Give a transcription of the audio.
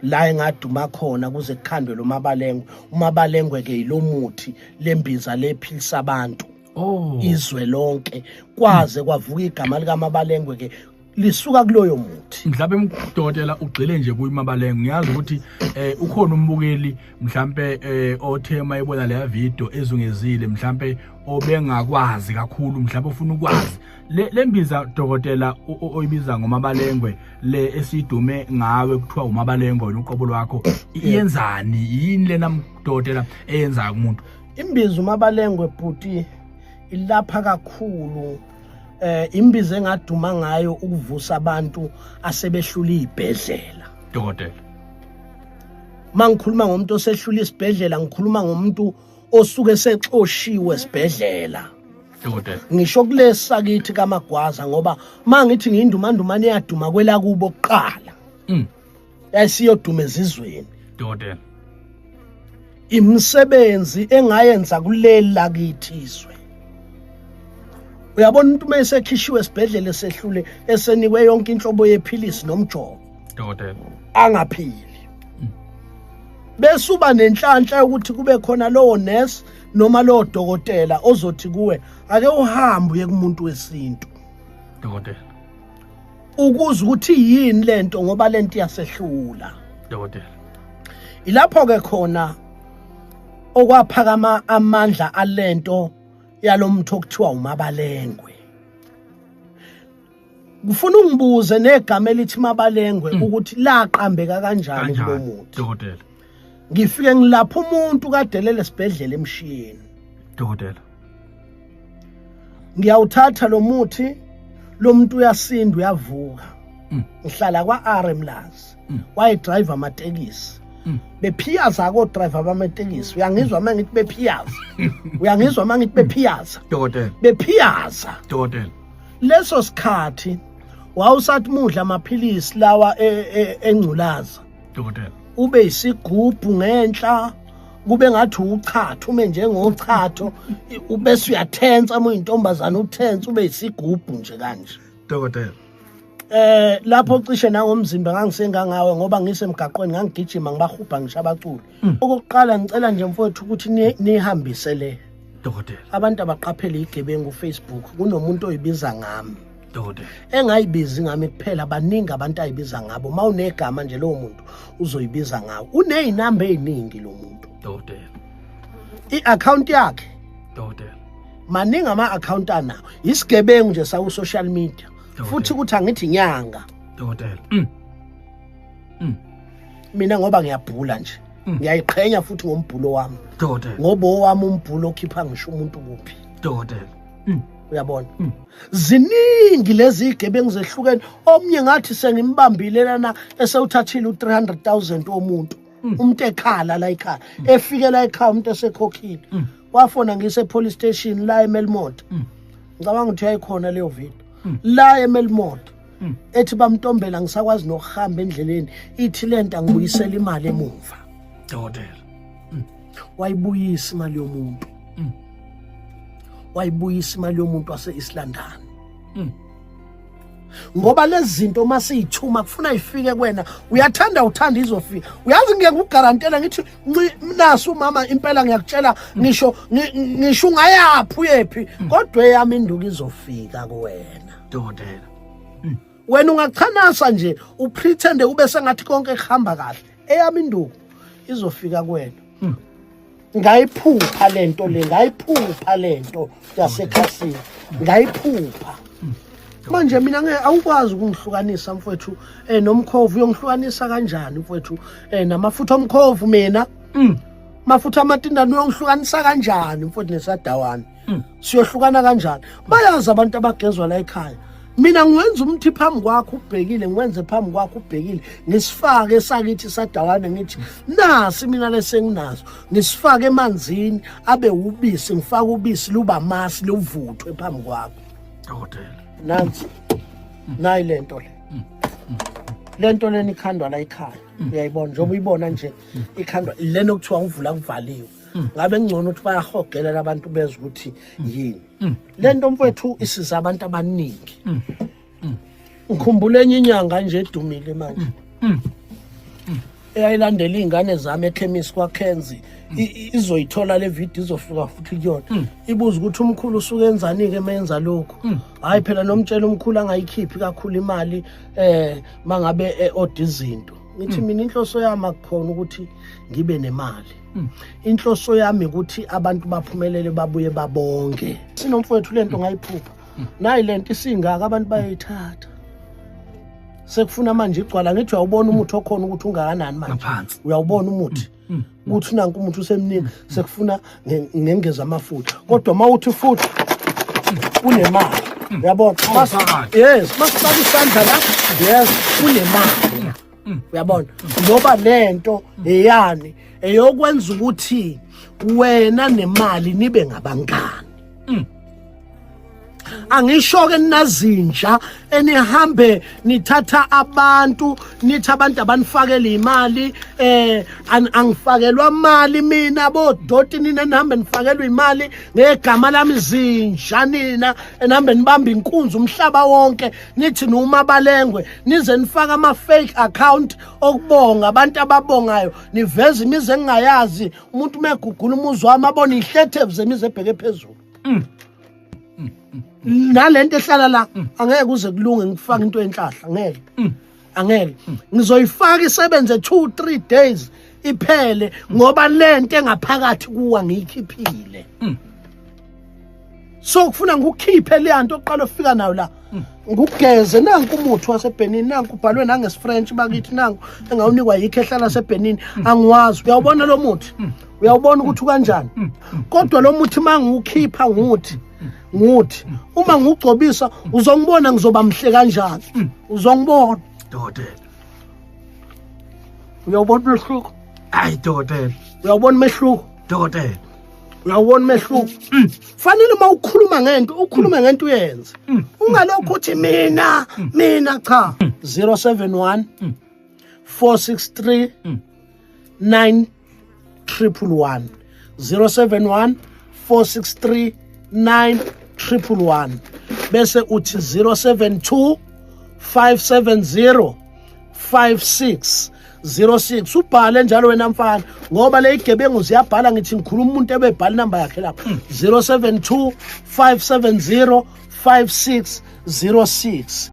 la engaduma khona kuze kukhandwe lo mabalengwe. Umabalengwe ke yilomuthi lembiza lephilisa abantu izwe lonke kwaze kwavuka igama lika Mabalengwe ke lisuka kuloyo muthi. Mhlawumbe mdokotela ugcile nje kuyimabalengwe ngiyazi ukuthi ukhona umbukeli mhlawumbe othe mayibona le video ezungezile mhlawumbe obengakwazi kakhulu mhlawumbe ufuna ukwazi lembiza dokotela oyibiza ngomabalengwe le esidume ngawe kuthiwa umabalengwe uqobo lwakho iyenzani yini lena mdokotela eyenza kumuntu? Imbiza umabalengwe bhuti ilapha kakhulu imbiza engaduma ngayo ukuvusa abantu asebehlula izibhedlela. Dokotela mangikhuluma ngomuntu osehlula isibhedlela ngikhuluma ngomuntu osuke sexoshiwe esibhedlela. Dokotela Ngisho kulesa kithi kaMagwaza ngoba mangithi ngiyindumandumane yaduma kwela kubo kuqala yasiyoduma ezizweni. Dokotela Imsebenzi engayenza kulela kithi izwe. Uyabona umuntu mase khishwe esibhedlela esehlule esenikwe yonke inhlobo yephilisi nomjovo. Dokotela Angaphili. Bese uba nenhlanhla ukuthi kube khona lowo nurse noma lowo dokotela ozothi kuwe ake uhambe uye kumuntu wesintu. Dokotela Ukuze ukuthi yini lento ngoba lento iyasehlula. Dokotela Ilapho ke khona okwaphakama amandla alento yalomtho okuthiwa umabalengwe. Kufuna ungibuze negama elithi Mabalengwe ukuthi laqambeka kanjani kulo muthi. Dokotela Ngifike ngilapha umuntu kadelele esibhedlela emshiyeni. Dokotela Ngiyawuthatha lo muthi lo muntu uyasinda uyavuka. Ngihlala kwa Mlazi. Wayedrive amatekisi. Bephiyaza ko driver bamatekisi. Uyangizwa mangithi bephiyaza. Uyangizwa mangithi bephiyaza. Dokotela Bephiyaza. Dokotela Leso sikhathi wawusathi mudla amaphilisi lawa engculaza. Dokotela Ube isigubhu ngenhla kube ngathi uchatho ume njengochatho ubese uyathensa muyintombazana uthensa ube isigubhu nje kanje. Dokotela Lapho cishe nangomzimba ngangisengangawe ngoba ngisemgaqweni ngangigijima ngibahubha ngisho abaculi. Okokuqala ngicela nje mfowethu ukuthi nihambise le. Dokotela Abantu abaqaphele igebengu Facebook kunomuntu oyibiza ngami. Dokotela Engayibizi ngami kuphela baningi abantu ayibiza ngabo. Mawunegama nje lo muntu uzoyibiza ngawo. Uneyinamba eziningi lo muntu. Dokotela I-account yakhe. Dokotela Maningi ama-account anawo. Isigebengu nje saku social media. Futhi ukuthi angithi nyanga. Dokotela Mina ngoba ngiyabhula nje. Ngiyayiqhenya futhi ngombhulo wami. Dokotela Ngoba owami umbhulo okhipha ngisho umuntu kuphi. Dokotela Uyabona? Ziningi lezi igebengu zehlukene. Omnye ngathi sengimbambile lana esewuthathile u300,000 womuntu. Umuntu ekhala la ekhaya. Efike la ekhaya umuntu esekhokhile. Wafona ngise police station la eMelmont. Ngicabanga ukuthi yayikhona leyo video. La eMelmont. Ethi bamntombela ngisakwazi nokuhamba endleleni. Ithi lento ngibuyisela imali emuva. Dokotela Wayibuyisa imali yomuntu. Wayibuyisa imali yomuntu wase-East London. Ngoba lezi zinto masiyithuma kufuna ifike kuwena uthanda izofika. Uyazi ngeke ukugarantela ngithi naso umama impela ngiyakutshela ngisho ungayaphi uyephi kodwa eyami induku izofika kuwena. Dokotela Wena ungachanasa nje upretende ube sengathi konke kuhamba kahle. Eyami induku izofika kuwena. Ngayiphupha lento le ngayiphupha lento yasekhasini ngayiphupha. Manje mina awukwazi ukungihlukanisa mfowethu nomkhovu uyongihlukanisa kanjani mfowethu namafutha omkhovu mina mafutha amatindana uyongihlukanisa kanjani mfowethu nesadawana siyohlukana kanjani bayazi abantu abagezwa la ekhaya. Mina ngiwenza umthi phambi kwakho ubhekile ngiwenze phambi kwakho ubhekile ngisifake esakithi sadawana ngithi nasi mina lesenginazo ngisifake emanzini abe ubisi ngifaka ubisi luba masi luvuthwe phambi kwakho. Dokotela Nansi nayi lento le. Lento leni ikhandwa la ekhaya. Uyayibona njengoba uyibona nje ikhandwa lena okuthiwa uvula kuvaliwe. Ngabe ngcono ukuthi bayahogela abantu bezwe ukuthi yini. Lento mfowethu isiza abantu abaningi. Ngikhumbule enye inyanga nje edumile manje. eyayilandela izingane zami ekhemisi kwaKenzi izoyithola le video izofika futhi kuyona ibuza ukuthi umkhulu usuke enzani ke menza lokho hayi phela nomtshela umkhulu angayikhiphi kakhulu imali mangabe order izinto ngithi mina inhloso yami akukhona ukuthi ngibe nemali inhloso yami ukuthi abantu baphumelele babuye babonge sinomfowethu lento ngayiphupha nayi lento isingaka abantu bayayithatha sekufuna manje igcwala ngithi uyawubona umuthi okhona ukuthi ungakanani manje uyawubona umuthi ukuthi nanku umuntu usemningi sekufuna ngengeza amafutha kodwa mawuthi futhi unemali uyabona yes masifaka isandla la yes unemali uyabona ngoba lento eyani eyokwenza ukuthi wena nemali nibe ngabangani angisho ke ninazinja enihambe nithatha abantu nithi abantu abanifakela imali angifakelwa imali mina bodoti nina nihambe nifakelwa imali ngegama lami zinja nina enihambe nibamba inkunzi umhlaba wonke nithi noma balengwe nize nifaka ama fake account okubonga abantu ababongayo niveza imize engayazi umuntu megugula umuzi wami abona ihlethe zemize ebheke phezulu nalento ehlala la angeke kuze kulunge ngifaka into enhlahla ngeke angeke ngizoyifaka isebenze 2-3 days iphele ngoba lento engaphakathi kuwa ngiyikhiphile so kufuna ngikukhiphe le nto oqala ufika nayo la ngugeze nanku umuthi waseBenin nanku ubhalwe nangesifrench bakithi nanku engawunikwa yikho ehlala seBenin angiwazi uyawubona lo muthi uyawubona ukuthi kanjani kodwa lo muthi mangiwukhipha nguthi uma ngugcobisa uzongibona ngizoba mhle kanjani uzongibona dokotela uyawubona mehluko hayi dokotela uyawubona mehluko dokotela uyawubona mehluko fanele uma ukhuluma ngento ukhulume ngento uyenze ungalokho uthi mina cha 071 463 9111 071 463 9111 bese uthi 072 570 5606 ubhale njalo wena mfana ngoba le igebengu ziyabhala ngithi ngikhuluma umuntu ebebhala inamba yakhe lapha 072 570 5606